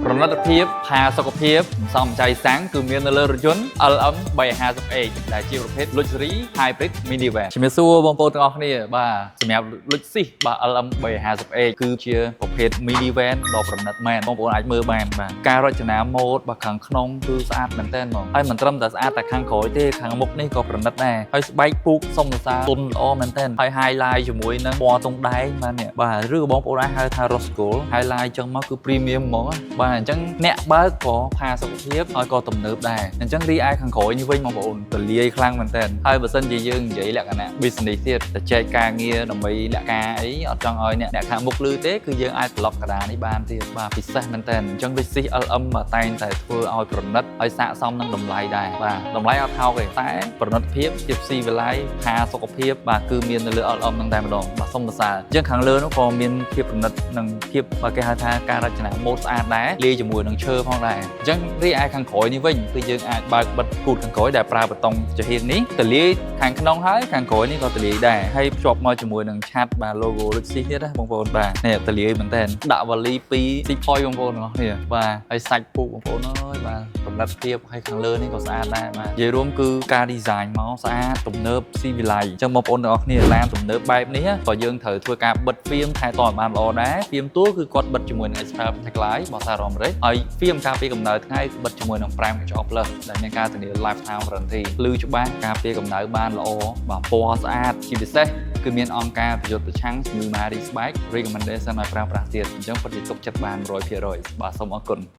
ប្រណិតភាពផាសុខភាពសំចៃសាំងគឺមាននៅលើរថយន្ត LM 350H ដែលជាប្រភេទ Luxury Hybrid Minivan ជំរាបសួរបងប្អូនទាំងអស់គ្នាបាទសម្រាប់ Luxus បាទ LM 350H គឺជាប្រភេទ Minivan ដ៏ប្រណិតមែនបងប្អូនអាចមើលបានបាទការរចនាម៉ូដបាទខាងក្នុងគឺស្អាតមែនទែនហ្មងហើយមិនត្រឹមតែស្អាតតែខាងក្រោយទេខាងមុខនេះក៏ប្រណិតដែរហើយស្បែកពូកសុំសរសើរទុនល្អមែនទែនហើយ highlight ជាមួយនឹងពណ៌ទង់ដែងបាទនេះបាទឬបងប្អូនអាចហៅថា Rose Gold highlight ចឹងមកគឺ premium ហ្មងបាទអញ្ចឹងអ្នកបើកក៏ផាសុខភាពហើយក៏ទំនើបដែរអញ្ចឹងរីឯខាងក្រោយនេះវិញបងប្អូនទលាយខ្លាំងមែនទែនហើយបើសិនជាយើងនិយាយលក្ខណៈ business ទៀតតែចែកការងារដើម្បីលក្ខការអីអត់ចង់ឲ្យអ្នកខាងមុខលឺទេគឺយើងអាច block កណ្ដាលនេះបានទៀតបាទពិសេសមែនទែនអញ្ចឹង Luxus LM តែងតែធ្វើឲ្យប្រណិតហើយស័ក្តិសមនឹងតម្លៃដែរបាទតម្លៃអត់ថោកទេតែប្រណិតភាពជាស៊ីវិល័យផាសុខភាពបាទគឺមាននៅលើ LM នឹងតែម្ដងបាទសុំសរសើរអញ្ចឹងខាងលើនោះក៏មានភាពប្រណិតនិងភាពបាទគេហៅថាការរចនាម៉ូដស្អាតដែរលាយជាមួយនឹងឈើផងដែរអញ្ចឹងរីឯខាងក្រោយនេះវិញគឺយើងអាចបើកបិទគូតខាងក្រោយដែលប្រើបេតុងចំហៀងនេះទលាយខាងក្នុងហើយខាងក្រោយនេះក៏ទលាយដែរហើយភ្ជាប់មកជាមួយនឹងឆាត់បាទ logo Luxus ទៀតណាបងប្អូនបាទនេះទលាយមែនតើដាក់វ៉ាលី2 Six Point បងប្អូនទាំងអស់គ្នាបាទហើយសាច់ពូកបងប្អូនអើយបាទប្រណិតភាពហើយខាងលើនេះក៏ស្អាតដែរបាទនិយាយរួមគឺការ design មកស្អាតទំនើបស៊ីវិល័យអញ្ចឹងបងប្អូនទាំងអស់គ្នាឡានទំនើបបែបនេះក៏យើងត្រូវធ្វើការបិទហ្វៀមថែទាំបានល្អដែរហ្វៀមទួលគឺគាត់បិទជាមួយនឹង Expert Tagline របស់សហរដ្ឋអាមេរិកហើយហ្វៀមការពារកម្ដៅថ្ងៃបិទជាមួយនឹង Prime Control Plus ដែលមានការធានា Lifetime Warranty ភ្លឺច្បាស់ការពារកម្ដៅបានល្អបាទពណ៌ស្អាតជាពិសេសគឺមានអង្គការប្រយុទ្ធប្រឆាំងជំងឺ Marie Spike recommendation ឲ្យប្រើប្រាស់ទៀតអញ្ចឹងពិតជាទុកចិត្តបាន 100% បាទសូមអរគុណ